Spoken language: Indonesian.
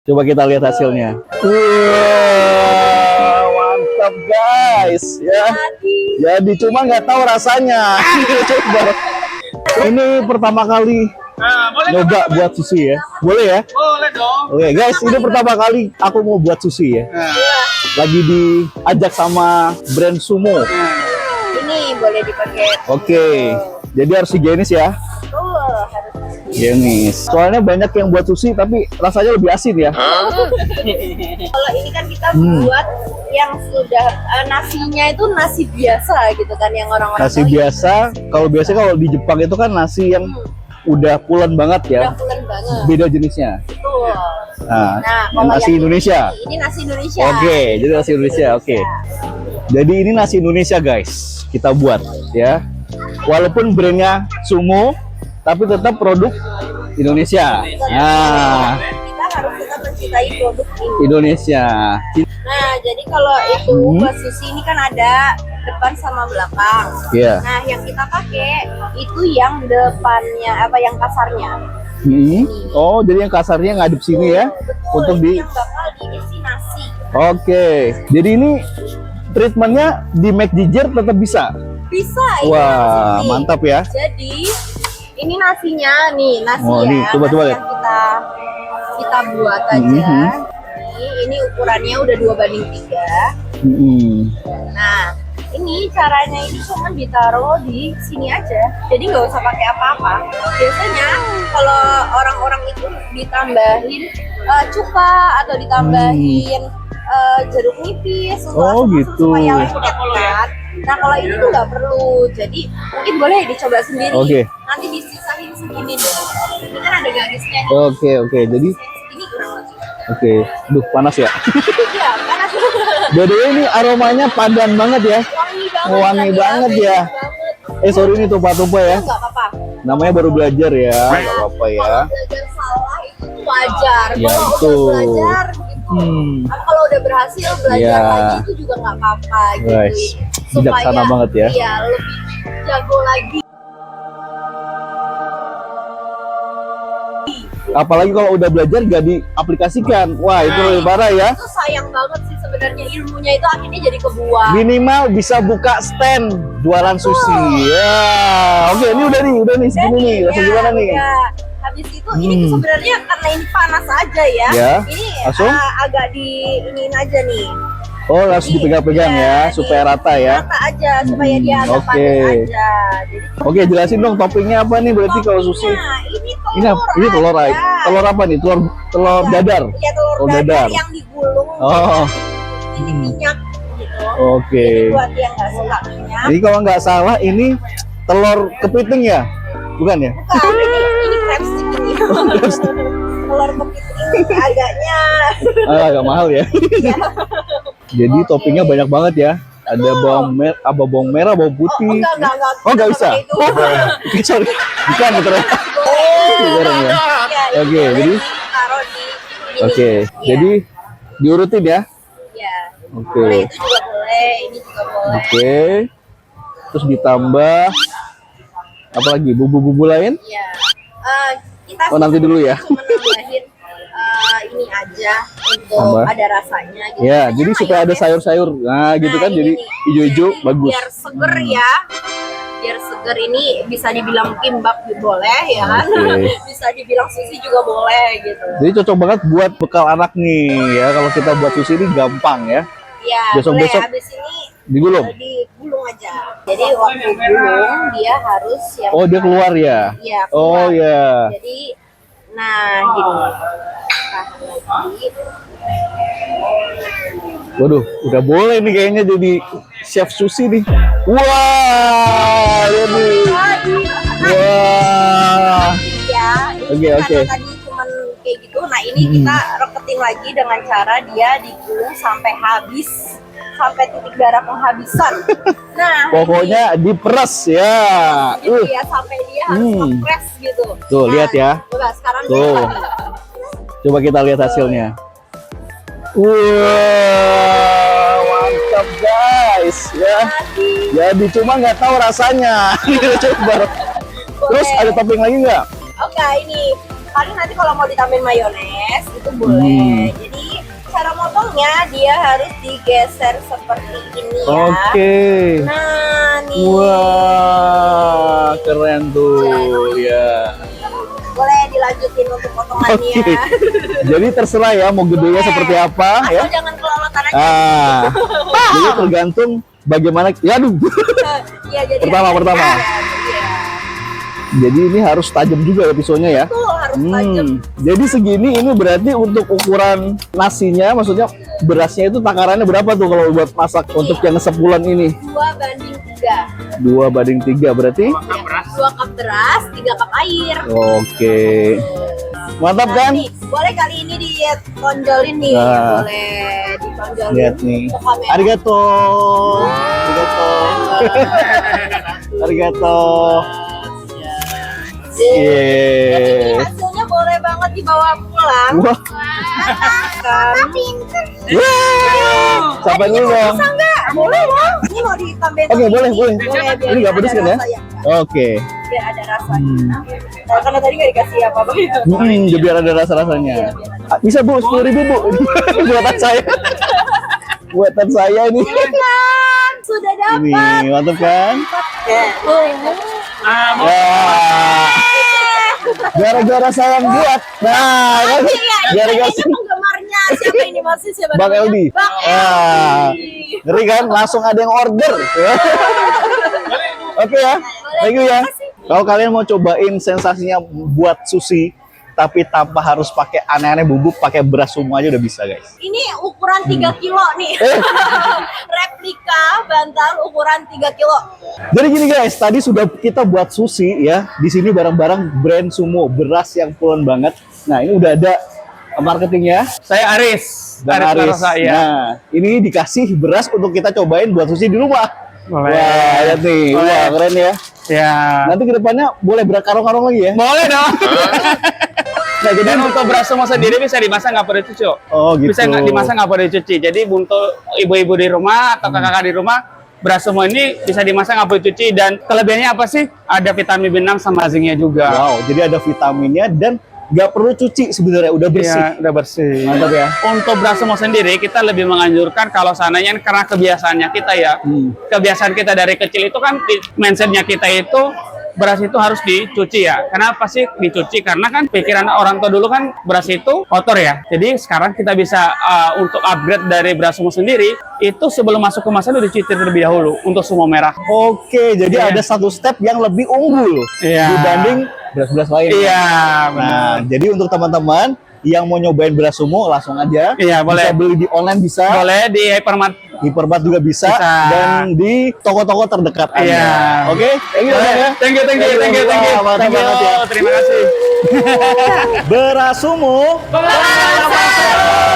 Coba kita lihat hasilnya. Wah, mantap guys ya. Jadi cuma nggak tahu rasanya. Coba. Ini pertama kali nyoba buat sushi ya. Boleh ya? Boleh dong. Oke guys, ini pertama kali aku mau buat sushi ya. Lagi diajak sama brand Sumo. Ini boleh dipakai. Oke, jadi harus higienis ya. Harus. Higienis. Soalnya banyak yang buat sushi tapi rasanya lebih asin ya. Kalau ini kan kita buat yang sudah nasinya itu nasi biasa gitu kan, yang orang-orang Nasi tahu biasa, kalau biasanya kalau di Jepang itu kan nasi yang udah pulen banget ya. udah pulen banget. Beda jenisnya. Betul. Nah, kalau nasi yang Indonesia. ini nasi Indonesia. Oke, jadi nasi Indonesia. Oke. Jadi ini nasi Indonesia guys, kita buat ya. Walaupun brandnya Sumo, tapi tetap produk Indonesia. Nah, Kita harus tetap mencintai produk ini. Indonesia. Nah, jadi kalau itu buat sushi ini kan ada depan sama belakang. Iya. Nah, yang kita pakai itu yang depannya apa, yang kasarnya. Oh, jadi yang kasarnya ngadep sini ya. Betul, Untuk ini di. yang bakal diisi nasi. Oke. Jadi ini treatmentnya di make jijir tetap bisa. Bisa ini Wah, nasi. mantap ya. Jadi ini nasinya nih, nasi Oh, ya. nih, coba nasi lihat. yang kita buat aja. Ini ukurannya udah 2:3. Nah, ini caranya ini cuma ditaruh di sini aja. Jadi nggak usah pakai apa-apa. Biasanya kalau orang-orang itu ditambahin cuka atau ditambahin jeruk nipis untuk Oh, asam-asam gitu. supaya lengket kan. Nah, kalau ini tuh nggak perlu. Jadi mungkin boleh dicoba sendiri. Oke. Nanti disisain segini nih. Ini kan ada garisnya nih. Oke. Jadi Segini kurang lebih. oke. Duh, panas ya. Iya, panas. Jadi ini aromanya padan banget ya. Wangi banget. Wangi lagi, banget amazing ya. banget. Sorry nih tumpah-tumpah ya. Nggak apa-apa. Namanya baru belajar ya. Nggak apa-apa ya. Kalau belajar salah itu wajar. Ya, Kalau betul. udah belajar gitu. Apa kalau udah berhasil belajar Ya. lagi itu juga nggak apa-apa gitu. Guys, bijaksana banget ya. Iya, lebih jago lagi. Apalagi kalau udah belajar gak diaplikasikan. Wah, itu lebih parah ya. Itu sayang banget sih sebenarnya, ilmunya itu akhirnya jadi kebuang. Minimal bisa buka stand jualan sushi. Ya. Oke, ini udah nih segini nih. Rasa gimana nih? Udah. Habis itu ini tuh sebenarnya karena ini panas aja ya. Ya, Ini langsung? agak diinin aja nih. Oh, harus dipegang-pegang ya, supaya rata ya. Rata aja supaya dia agak Oke. padat aja. Jadi Oke, jelasin dong toppingnya apa nih berarti kalau sushi? ini Ini telur aja. telur apa nih? Telur dadar. Iya, telur Oh, dadar dadar. yang digulung. Oh. Ini minyak gitu. Oke. Jadi buat yang nggak suka minyak. Jadi kalau nggak salah ini telur kepiting ya? Bukan ya? Bukan, ini crab stick ini. Telur kepiting agaknya. Agak mahal ya. Jadi toppingnya banyak banget ya. Ada bawang merah, bawang putih. Oh, nggak bisa. Oke, sorry. Bukan ternyata. Goreng ya. Oke, jadi taruh di ini. oke. Iya. Jadi diurutin ya. Iya. Oke. Boleh, itu juga boleh, ini juga boleh. Oke. Terus ditambah apa lagi? Bumbu-bumbu lain? Iya. Kita Oh, nanti dulu ya. cuma nambahin ini aja untuk Tambah. ada rasanya gitu. Ya, Makanya jadi supaya ada mayones. sayur-sayur. Nah, gitu kan Nah, jadi ini nih. hijau-hijau Jadi bagus. Biar seger ya. Biar seger, ini bisa dibilang kimbap boleh ya kan. Oke. Bisa dibilang sushi juga boleh gitu. Jadi cocok banget buat bekal anak nih ya. Kalau kita buat sushi ini gampang ya. Iya, Besok-besok boleh. Habis ini digulung. digulung aja. Jadi waktu gulung dia harus yang Oh, dia keluar ya. Iya, Oh keluar. ya. Jadi nah gini. Tahan lagi. Waduh, udah boleh nih kayaknya jadi chef sushi nih. Wah, jadi. Wah. Ya, Oke, ini oke. karena tadi cuman kayak gitu. Nah, ini kita reketing lagi dengan cara dia digulung sampai habis, sampai titik darah penghabisan. Nah, Pokoknya diperes ya. ini gitu ya, sampai dia harus ngepres gitu. Tuh, lihat ya. Coba sekarang Tuh. Coba kita lihat hasilnya. Wah, mantap guys ya. Jadi cuma nggak tahu rasanya. Coba. Terus ada topping lagi nggak? Oke, ini paling nanti kalau mau ditambahin mayones itu itu boleh. Jadi cara motongnya dia harus digeser seperti ini ya. Oke. Nah, nih. Wah, keren tuh ya. Boleh dilanjutin untuk potongannya. Oke. Jadi terserah ya mau gedenya Boleh. seperti apa ya. Atau jangan kelolotan aja. Ah. Jadi tergantung bagaimana. Ya aduh. Iya, jadi Pertama. Iya. Jadi ini harus tajam juga ya pisaunya ya. Tuh harus tajam. Jadi segini ini berarti untuk ukuran nasinya, maksudnya berasnya itu takarannya berapa tuh kalau buat masak untuk yang sebulan ini? 2:3. 2:3 berarti? 2 cup beras, 3 cup air. Oke. Mantap kan? Nih, boleh kali ini ditonjolin nih. Nah. Boleh ditonjolin. Lihat nih. ke kamera. Arigato. Arigato. Ini hasilnya boleh banget dibawa pulang. Wah. Kan. Pinter. Sampai dulu dong. Bisa nggak? Boleh dong. Ini mau ditambahin. Oke, boleh. Biar Ini nggak pedes ada kan ya? rasa Oke. Biar ada rasanya. Nah, karena tadi nggak dikasih apa-apa. Jadi biar ada rasa-rasanya. Bisa Bu, 10.000 Bu. Buatan saya. Buatan saya ini. Kan, sudah dapat. Ini mantap kan? Wah. Gara-gara saya yang buat. Nah, kan? Gara-gara Ini penggemarnya siapa ini masih siapa? Bang namanya? Eldi. Bang Wah. Eldi. Ngeri kan? Langsung ada yang order. Oke ya. Thank you ya. Kalau kalian mau cobain sensasinya buat sushi tapi tanpa harus pakai aneh-aneh bubuk, pakai beras semua aja udah bisa, guys. Ini ukuran 3 kilo nih. Replika bantal ukuran 3 kilo. Jadi gini guys, tadi sudah kita buat sushi ya. Di sini barang-barang brand Sumo, beras yang pulen banget. Nah, ini udah ada marketingnya. Saya Aris. Dan Aris. Larosa, ya. Nah, ini dikasih beras untuk kita cobain buat sushi di rumah. Boleh. Wah, lihat nih. Boleh. Wah, keren ya. Ya. Nanti kedepannya boleh berkarung-karung lagi ya. Boleh dong. Nah, jadi Dan untuk beras semua sendiri bisa dimasak nggak perlu cuci. oh gitu. Bisa nggak dimasak nggak perlu cuci. Jadi untuk ibu-ibu di rumah atau kakak-kakak di rumah, beras semua ini bisa dimasak nggak perlu cuci. Dan kelebihannya apa sih? Ada vitamin B6 sama zincnya juga. Wow, jadi ada vitaminnya dan nggak perlu cuci sebenarnya, udah bersih. Iya, udah bersih. Mantap ya. Untuk beras semua sendiri kita lebih menganjurkan kalau seandainya karena kebiasaannya kita ya. Kebiasaan kita dari kecil itu kan mindsetnya kita itu beras itu harus dicuci ya. Kenapa sih dicuci? Karena kan pikiran orang tua dulu kan beras itu kotor ya. Jadi sekarang kita bisa untuk upgrade dari beras semua sendiri itu sebelum masuk kemasan udah dicuci terlebih dahulu untuk semua merah. Oke, jadi Iya. ada satu step yang lebih unggul Iya. dibanding beras-beras lain. Iya, benar. Nah, jadi untuk teman-teman yang mau nyobain beras Sumo langsung aja. Iya, boleh. Bisa beli di online bisa, Boleh di Hypermart. di Perbat juga bisa, Bisa. dan di toko-toko terdekat Anda. Iya. Oke, thank you, Boleh. Bang, ya. Thank you. Wah, mantap Thank you. banget ya. Terima kasih. Beras Sumo. Beras Sumo.